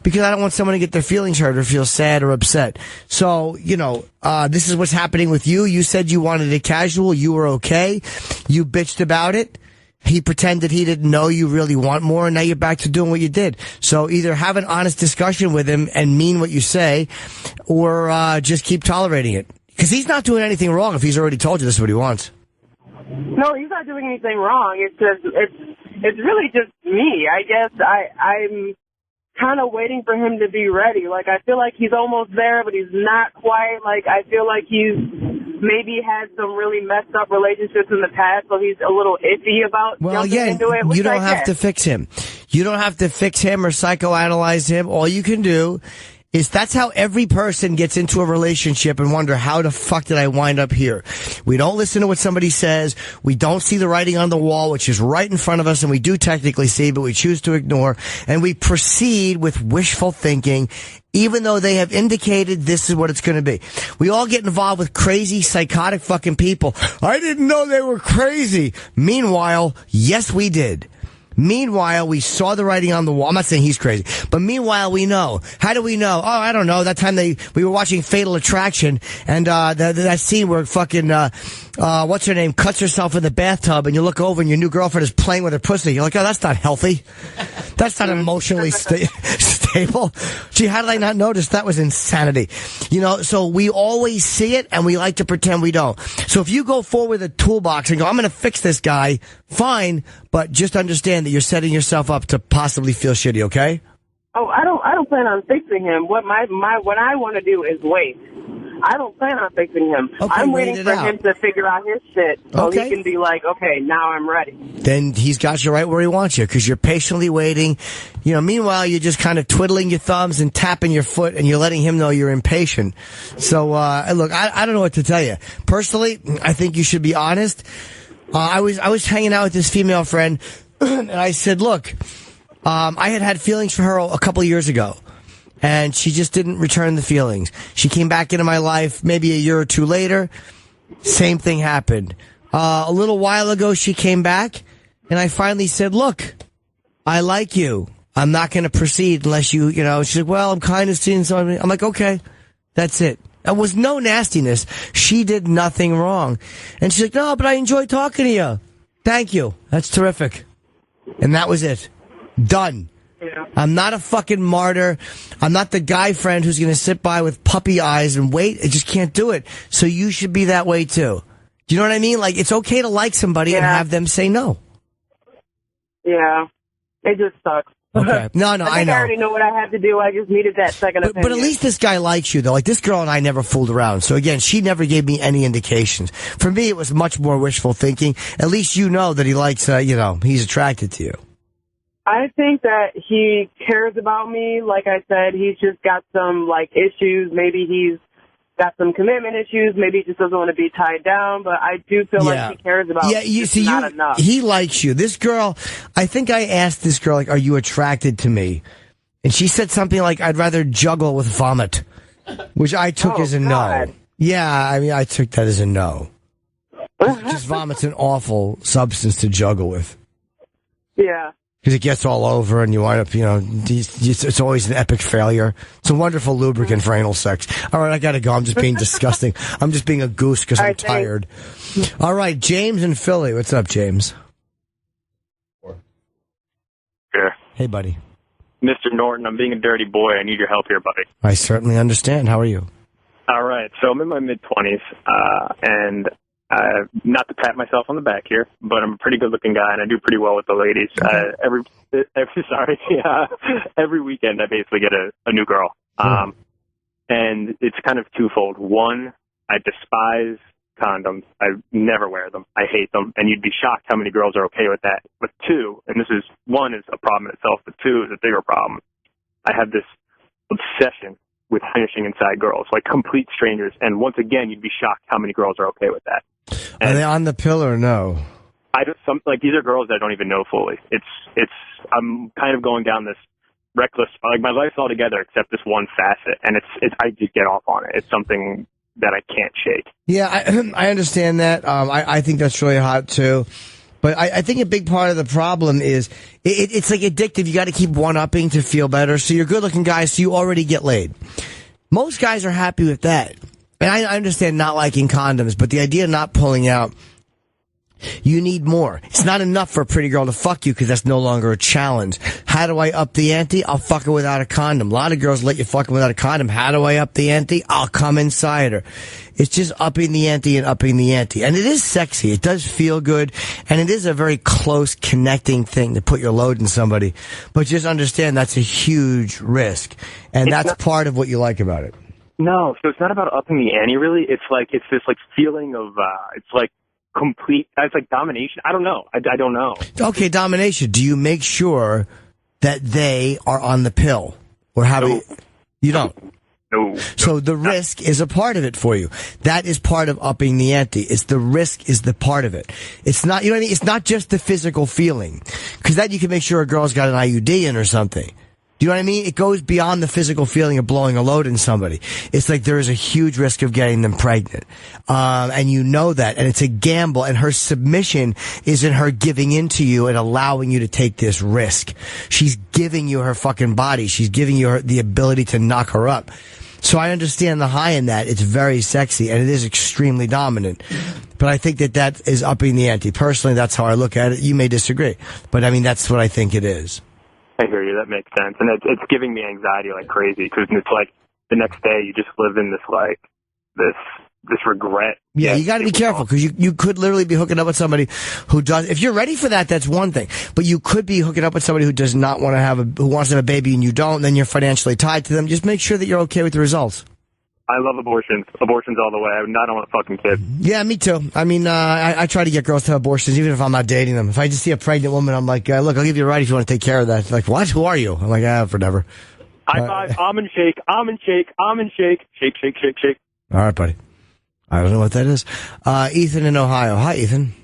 because I don't want someone to get their feelings hurt or feel sad or upset. So, this is what's happening with you. You said you wanted it casual, you were okay, you bitched about it. He pretended he didn't know you really want more, and now you're back to doing what you did. So either have an honest discussion with him and mean what you say, or just keep tolerating it. Because he's not doing anything wrong if he's already told you this is what he wants. No, he's not doing anything wrong. It's just, it's really just me. I guess I'm kind of waiting for him to be ready. Like, I feel like he's almost there, but he's not quite. Like, I feel like he's maybe had some really messed up relationships in the past, so he's a little iffy about jumping into it. You don't have to fix him. You don't have to fix him or psychoanalyze him. All you can do is, that's how every person gets into a relationship and wonder, how the fuck did I wind up here? We don't listen to what somebody says. We don't see the writing on the wall, which is right in front of us, and we do technically see, but we choose to ignore. And we proceed with wishful thinking, even though they have indicated this is what it's going to be. We all get involved with crazy, psychotic fucking people. I didn't know they were crazy. Meanwhile, yes, we did. Meanwhile, we saw the writing on the wall. I'm not saying he's crazy, but meanwhile, we know. How do we know? Oh, I don't know. That time we were watching Fatal Attraction, and that scene where fucking what's her name cuts herself in the bathtub, and you look over and your new girlfriend is playing with her pussy. You're like, oh, that's not healthy. That's not emotionally stable. Gee, how did I not notice? That was insanity. So we always see it, and we like to pretend we don't. So if you go forward with a toolbox and go, I'm going to fix this guy, fine, but just understand that you're setting yourself up to possibly feel shitty, okay? Oh, I don't plan on fixing him. What I want to do is wait. I don't plan on fixing him. Okay, I'm wait waiting it for out. him to figure out his shit so Okay. he can be like, okay, now I'm ready. Then he's got you right where he wants you because you're patiently waiting. You know, meanwhile, you're just kind of twiddling your thumbs and tapping your foot and you're letting him know you're impatient. So, look, I don't know what to tell you. Personally, I think you should be honest. I was hanging out with this female friend and I said, look, I had feelings for her a couple of years ago. And she just didn't return the feelings. She came back into my life maybe a year or two later. Same thing happened. A little while ago, she came back, and I finally said, look, I like you. I'm not going to proceed unless you know. She's like, well, I'm kind of seeing something. I'm like, okay, that's it. There was no nastiness. She did nothing wrong. And she's like, no, but I enjoy talking to you. Thank you. That's terrific. And that was it. Done. Yeah. I'm not a fucking martyr. I'm not the guy friend who's going to sit by with puppy eyes and wait. I just can't do it. So you should be that way too. Do you know what I mean? Like, it's okay to like somebody and have them say no. Yeah. It just sucks. Okay. No, I know. I already know what I have to do. I just needed that second opinion. But at least this guy likes you, though. Like, this girl and I never fooled around. So, again, she never gave me any indications. For me, it was much more wishful thinking. At least you know that he likes, he's attracted to you. I think that he cares about me. Like I said, he's just got some, issues. Maybe he's got some commitment issues. Maybe he just doesn't want to be tied down. But I do feel like he cares about me. You see, not enough. He likes you. This girl, I think I asked this girl, are you attracted to me? And she said something like, I'd rather juggle with vomit, which I took as a no. Yeah, I mean, I took that as a no. Because vomit's an awful substance to juggle with. Yeah. Because it gets all over and you wind up, it's always an epic failure. It's a wonderful lubricant for anal sex. All right, I gotta go. I'm just being disgusting. I'm just being a goose because I'm tired. All right, James in Philly. What's up, James? Sure. Hey, buddy. Mr. Norton, I'm being a dirty boy. I need your help here, buddy. I certainly understand. How are you? All right, so I'm in my mid-20s, and not to pat myself on the back here, but I'm a pretty good-looking guy, and I do pretty well with the ladies. Every weekend I basically get a new girl, and it's kind of twofold. One, I despise condoms. I never wear them. I hate them, and you'd be shocked how many girls are okay with that. But two, and one is a problem in itself, but two is a bigger problem. I have this obsession with finishing inside girls, like complete strangers, and once again, you'd be shocked how many girls are okay with that. Are they on the pill or no? These are girls that I don't even know fully. I'm kind of going down this reckless, my life's all together except this one facet, and I just get off on it. It's something that I can't shake. Yeah, I understand that. I think that's really hot too. But I think a big part of the problem is it's like addictive. You got to keep one-upping to feel better. So you're good-looking guys, so you already get laid. Most guys are happy with that. And I understand not liking condoms, but the idea of not pulling out, you need more. It's not enough for a pretty girl to fuck you because that's no longer a challenge. How do I up the ante? I'll fuck her without a condom. A lot of girls let you fuck them without a condom. How do I up the ante? I'll come inside her. It's just upping the ante and upping the ante. And it is sexy. It does feel good. And it is a very close connecting thing to put your load in somebody. But just understand that's a huge risk. And that's part of what you like about it. No, so it's not about upping the ante, really. It's this feeling of, it's like domination. I don't know. I don't know. Okay, domination. Do you make sure that they are on the pill? Or you don't? No. So the risk is a part of it for you. That is part of upping the ante. It's the risk is the part of it. It's not, you know what I mean? It's not just the physical feeling. Because that you can make sure a girl's got an IUD in or something. Do you know what I mean? It goes beyond the physical feeling of blowing a load in somebody. It's like there is a huge risk of getting them pregnant. And you know that. And it's a gamble. And her submission is in her giving in to you and allowing you to take this risk. She's giving you her fucking body. She's giving you the ability to knock her up. So I understand the high in that. It's very sexy and it is extremely dominant. But I think that is upping the ante. Personally, that's how I look at it. You may disagree. But I mean, that's what I think it is. I hear you. That makes sense. And it's giving me anxiety like crazy because it's like the next day you just live in this regret. Yeah, you got to be careful because you could literally be hooking up with somebody who does. If you're ready for that, that's one thing. But you could be hooking up with somebody who does not want to who wants to have a baby and you don't. Then you're financially tied to them. Just make sure that you're okay with the results. I love abortions. Abortions all the way. I don't want a fucking kid. Yeah, me too. I mean, I try to get girls to have abortions, even if I'm not dating them. If I just see a pregnant woman, I'm like, look, I'll give you a ride if you want to take care of that. Like, what? Who are you? I'm like, whatever. High five, almond shake, almond shake, almond shake, shake, shake, shake, shake. All right, buddy. I don't know what that is. Ethan in Ohio. Hi, Ethan.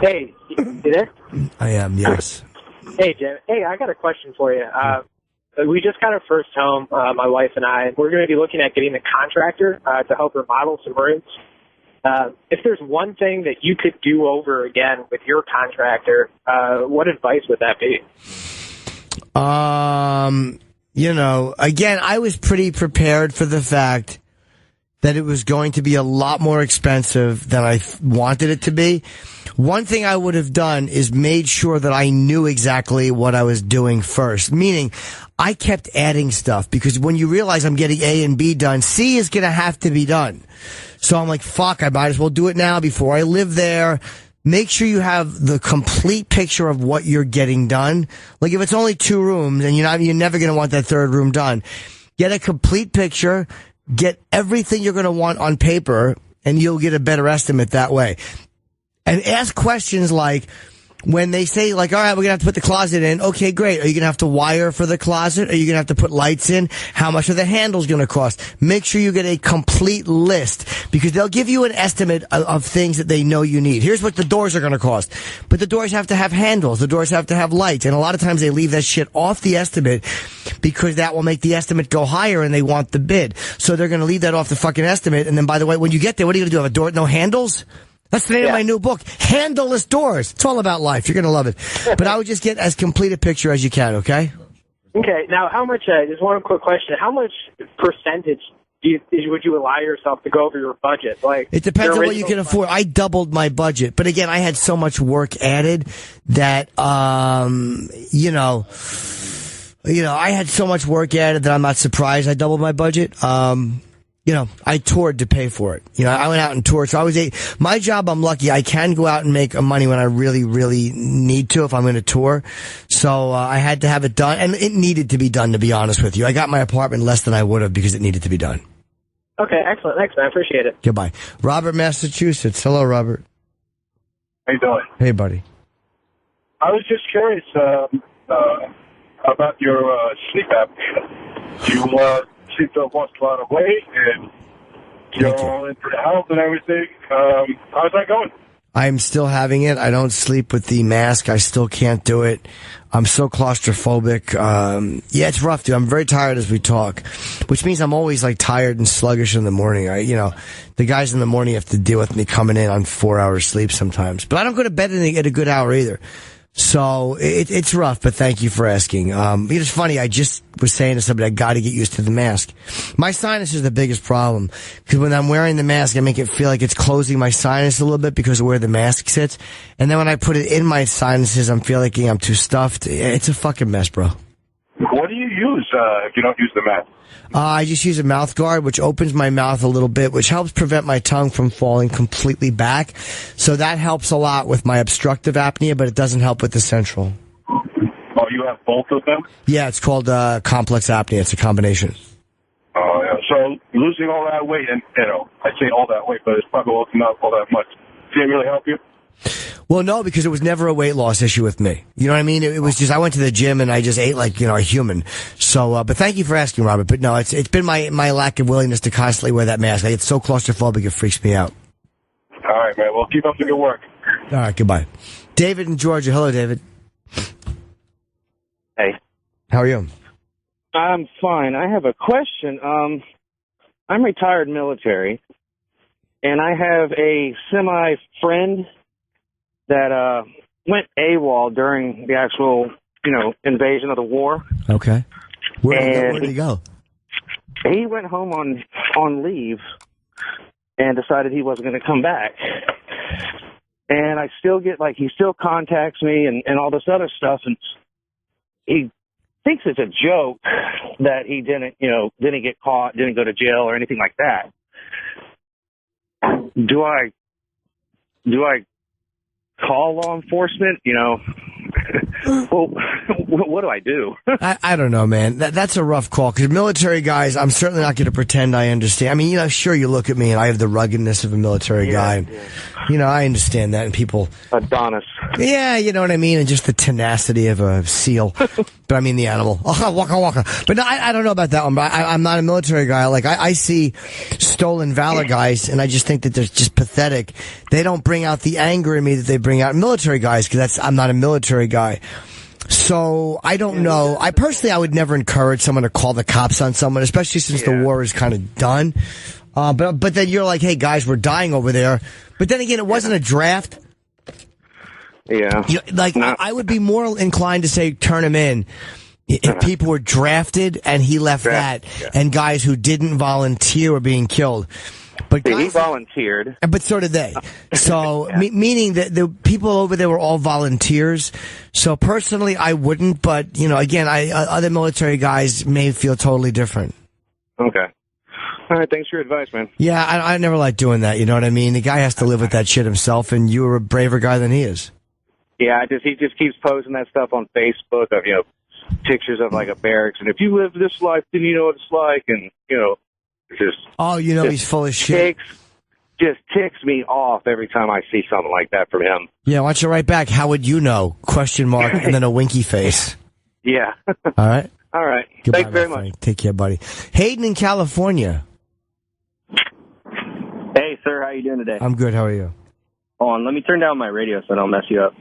Hey, you there? I am, yes. Hey, Jim. Hey, I got a question for you. We just got our first home, my wife and I. We're going to be looking at getting a contractor to help remodel some rooms. If there's one thing that you could do over again with your contractor, what advice would that be? Again, I was pretty prepared for the fact that it was going to be a lot more expensive than I wanted it to be. One thing I would have done is made sure that I knew exactly what I was doing first, meaning I kept adding stuff because when you realize I'm getting A and B done, C is going to have to be done. So I'm like, fuck, I might as well do it now before I live there. Make sure you have the complete picture of what you're getting done. Like if it's only 2 rooms and you're never going to want that 3rd room done, get a complete picture, get everything you're going to want on paper, and you'll get a better estimate that way. And ask questions like, when they say, like, all right, we're going to have to put the closet in. Okay, great. Are you going to have to wire for the closet? Are you going to have to put lights in? How much are the handles going to cost? Make sure you get a complete list because they'll give you an estimate of things that they know you need. Here's what the doors are going to cost. But the doors have to have handles. The doors have to have lights. And a lot of times they leave that shit off the estimate because that will make the estimate go higher and they want the bid. So they're going to leave that off the fucking estimate. And then, by the way, when you get there, what are you going to do? Have a door with no handles? That's the name of my new book, Handleless Doors. It's all about life. You're going to love it. But I would just get as complete a picture as you can, okay? Okay. Now, how much, just one quick question, how much percentage would you allow yourself to go over your budget? Like, it depends on what you can afford. I doubled my budget. But again, I had so much work added that, I had so much work added that I'm not surprised I doubled my budget. I toured to pay for it. I went out and toured. So my job, I'm lucky. I can go out and make money when I really, really need to if I'm going to tour. So, I had to have it done and it needed to be done, to be honest with you. I got my apartment less than I would have because it needed to be done. Okay. Excellent. Thanks, man. I appreciate it. Goodbye. Robert, Massachusetts. Hello, Robert. How you doing? Hey, buddy. I was just curious about your sleep apnea. You seem to have lost a lot of weight, and you're all in for the health and everything. How's that going? I'm still having it. I don't sleep with the mask. I still can't do it. I'm so claustrophobic. Yeah, it's rough, dude. I'm very tired as we talk, which means I'm always like tired and sluggish in the morning. The guys in the morning have to deal with me coming in on 4 hours sleep sometimes, but I don't go to bed at a good hour either. So it's rough, but thank you for asking. It's funny. I just was saying to somebody, I got to get used to the mask. My sinus is the biggest problem because when I'm wearing the mask, I make it feel like it's closing my sinus a little bit because of where the mask sits. And then when I put it in my sinuses, I'm feeling like I'm too stuffed. It's a fucking mess, bro. What do you use if you don't use the mask? I just use a mouth guard, which opens my mouth a little bit, which helps prevent my tongue from falling completely back. So that helps a lot with my obstructive apnea, but it doesn't help with the central. Oh, you have both of them? Yeah, it's called complex apnea. It's a combination. Oh, yeah. So losing all that weight, and I say all that weight, but it's probably not all that much. Did it really help you? Well, no, because it was never a weight loss issue with me. You know what I mean? It was just, I went to the gym and I just ate like, a human. So, but thank you for asking, Robert. But no, it's been my lack of willingness to constantly wear that mask. I get so claustrophobic, it freaks me out. All right, man. Well, keep up the good work. All right, goodbye. David in Georgia. Hello, David. Hey. How are you? I'm fine. I have a question. I'm retired military, and I have a semi-friend that went AWOL during the actual, invasion of the war. Okay. Where did he go? He went home on leave and decided he wasn't going to come back. And I still get, he still contacts me and all this other stuff, and he thinks it's a joke that he didn't get caught, didn't go to jail or anything like that. Do I call law enforcement, well, what do I do? I don't know, man. That's a rough call, because military guys, I'm certainly not going to pretend I understand. I mean, sure, you look at me and I have the ruggedness of a military guy. And, I understand that, and people... Adonis. Yeah, you know what I mean, and just the tenacity of a seal. But I mean the animal. Waka waka. But no, I don't know about that one, but I'm not a military guy. Like, I see stolen valor guys, and I just think that they're just pathetic. They don't bring out the anger in me that they bring out in military guys, because I'm not a military guy. So, I don't know. I would never encourage someone to call the cops on someone, especially since the war is kind of done. But then you're like, hey, guys, we're dying over there. But then again, it wasn't a draft. Yeah. I would be more inclined to say turn him in if people were drafted and he left that, and guys who didn't volunteer were being killed. But he volunteered. But so did they. So, meaning that the people over there were all volunteers. So personally, I wouldn't. But, again, other military guys may feel totally different. Okay. All right, thanks for your advice, man. Yeah, I never like doing that, you know what I mean? The guy has to live with that shit himself, and you were a braver guy than he is. Yeah, he just keeps posting that stuff on Facebook of, pictures of, like, a barracks, and if you live this life, then you know what it's like, and, just... Oh, he's full of shit. Just ticks me off every time I see something like that from him. Yeah, why don't you write back, how would you know? Question mark, and then a winky face. Yeah. All right? All right. Goodbye, Thanks very much. Take care, buddy. Hayden in California. Hey, sir, how you doing today? I'm good. How are you? Hold on, let me turn down my radio so I don't mess you up.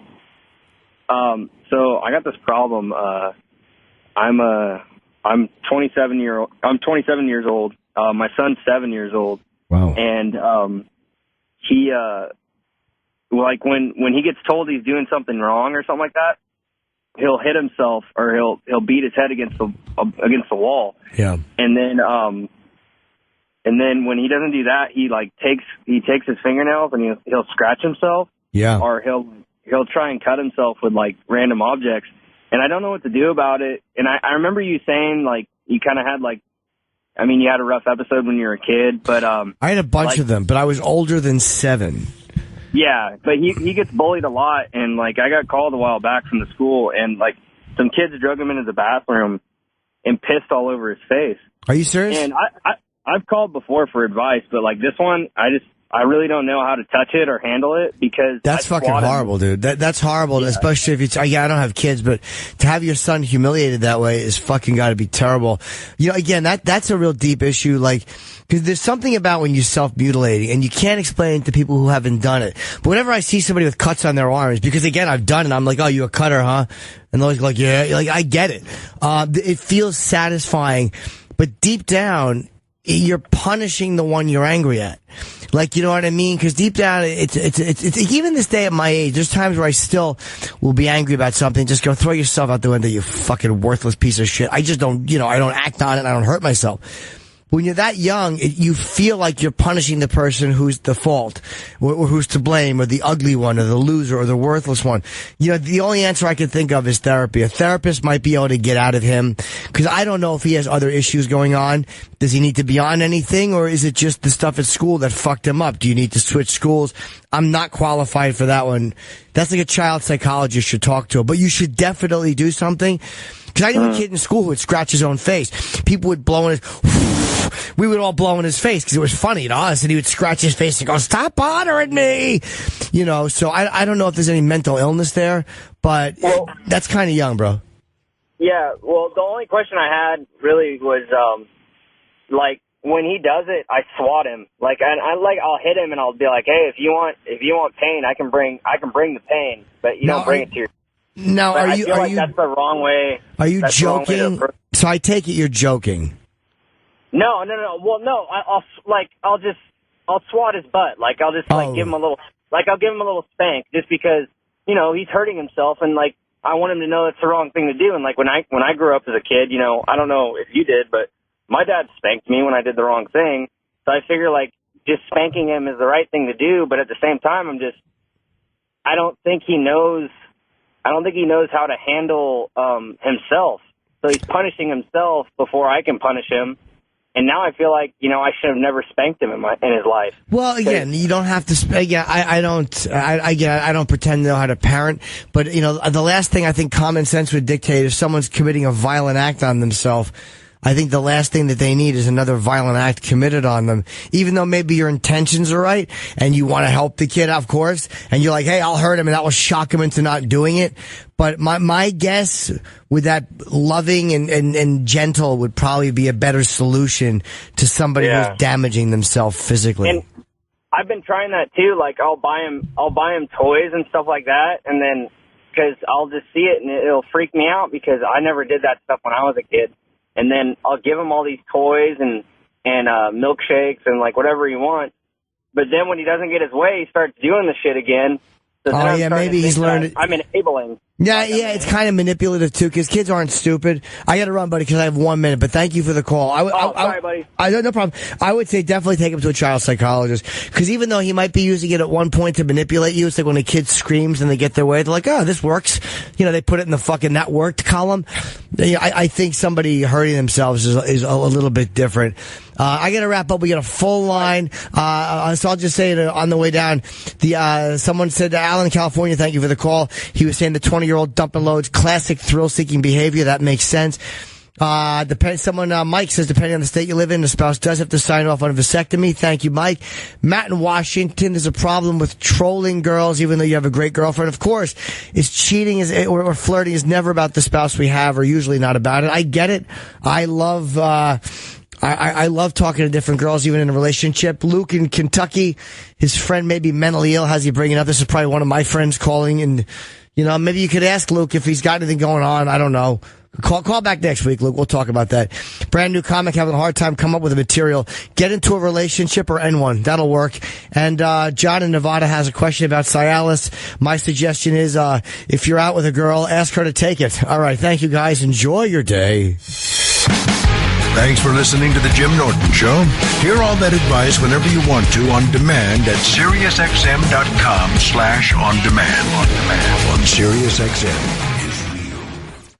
So I got this problem. I'm 27 years old. My son's 7 years old. Wow. And he like when he gets told he's doing something wrong or something like that, he'll hit himself or he'll beat his head against the wall. Yeah. And then when he doesn't do that, he takes his fingernails and he'll scratch himself. Yeah. Or he'll try and cut himself with like random objects. And I don't know what to do about it. And I remember you saying like you kind of had you had a rough episode when you were a kid, but I had a bunch of them, but I was older than 7. Yeah, but he gets bullied a lot, and like I got called a while back from the school, and like some kids drug him into the bathroom and pissed all over his face. Are you serious? And I've called before for advice, but like this one, I really don't know how to touch it or handle it because that's fucking horrible, dude. That's horrible, especially if I don't have kids, but to have your son humiliated that way is fucking got to be terrible. Again, that's a real deep issue, like, because there's something about when you self-mutilating, and you can't explain it to people who haven't done it. But whenever I see somebody with cuts on their arms, because again, I've done it, I'm like, oh, you a cutter, huh? And they're like, yeah, like, I get it. It feels satisfying, but deep down, you're punishing the one you're angry at. Like, you know what I mean? Because deep down, it's even this day at my age, there's times where I still will be angry about something. Just go throw yourself out the window, you fucking worthless piece of shit. I just don't, I don't act on it. I don't hurt myself. When you're that young, you feel like you're punishing the person who's the fault, or who's to blame, or the ugly one, or the loser, or the worthless one. The only answer I can think of is therapy. A therapist might be able to get out of him, because I don't know if he has other issues going on. Does he need to be on anything, or is it just the stuff at school that fucked him up? Do you need to switch schools? I'm not qualified for that one. That's like a child psychologist should talk to, but you should definitely do something. Because I knew a kid in school who would scratch his own face. People would blow in his... We would all blow in his face because it was funny to us, and he would scratch his face and go, "Stop bothering me!" So I don't know if there's any mental illness there, but that's kind of young, bro. Yeah, well, the only question I had really was, like, when he does it, I swat him. Like, I'll hit him and I'll be like, "Hey, if you want pain, I can bring the pain, but you don't bring it to your." Now, I feel like that's the wrong way. Are you joking? So I take it you're joking. No. Well, no. I'll swat his butt. Like I'll just give him a little spank just because he's hurting himself, and like I want him to know it's the wrong thing to do. And like when I grew up as a kid, I don't know if you did, but my dad spanked me when I did the wrong thing. So I figure like just spanking him is the right thing to do, but at the same time, I don't think he knows how to handle himself. So he's punishing himself before I can punish him. And now I feel like, I should have never spanked him in his life. Well, again, you don't have to. Again, I don't pretend to know how to parent, but the last thing I think common sense would dictate if someone's committing a violent act on themselves. I think the last thing that they need is another violent act committed on them. Even though maybe your intentions are right and you want to help the kid, of course, and you're like, hey, I'll hurt him, and that will shock him into not doing it. But my guess with that loving and gentle would probably be a better solution to somebody who's damaging themselves physically. And I've been trying that too. Like I'll buy him toys and stuff like that, and then because I'll just see it and it'll freak me out because I never did that stuff when I was a kid. And then I'll give him all these toys and milkshakes and like whatever he wants. But then when he doesn't get his way, he starts doing the shit again. So then maybe he's learned. I'm enabling. Yeah, it's kind of manipulative too, because kids aren't stupid. I got to run, buddy, because I have 1 minute. But thank you for the call. Sorry, buddy. No problem. I would say definitely take him to a child psychologist, because even though he might be using it at one point to manipulate you, it's like when a kid screams and they get their way, they're like, oh, this works. They put it in the fucking that worked column. I think somebody hurting themselves is a little bit different. I got to wrap up. We got a full line. So I'll just say it on the way down. Someone said, Alan in California, thank you for the call. He was saying the 20-year-old dumping loads, classic thrill-seeking behavior. That makes sense. Mike says, depending on the state you live in, the spouse does have to sign off on a vasectomy. Thank you, Mike. Matt in Washington, there's a problem with trolling girls, even though you have a great girlfriend. Of course, cheating or flirting is never about the spouse we have, or usually not about it. I get it. I love talking to different girls, even in a relationship. Luke in Kentucky, his friend may be mentally ill. How's he bringing it up? This is probably one of my friends calling, and maybe you could ask Luke if he's got anything going on. I don't know. Call back next week, Luke. We'll talk about that. Brand new comic, having a hard time coming up with the material. Get into a relationship or end one. That'll work. And John in Nevada has a question about Cialis. My suggestion is if you're out with a girl, ask her to take it. All right. Thank you, guys. Enjoy your day. Thanks for listening to The Jim Norton Show. Hear all that advice whenever you want to on demand at SiriusXM.com/on demand. On SiriusXM.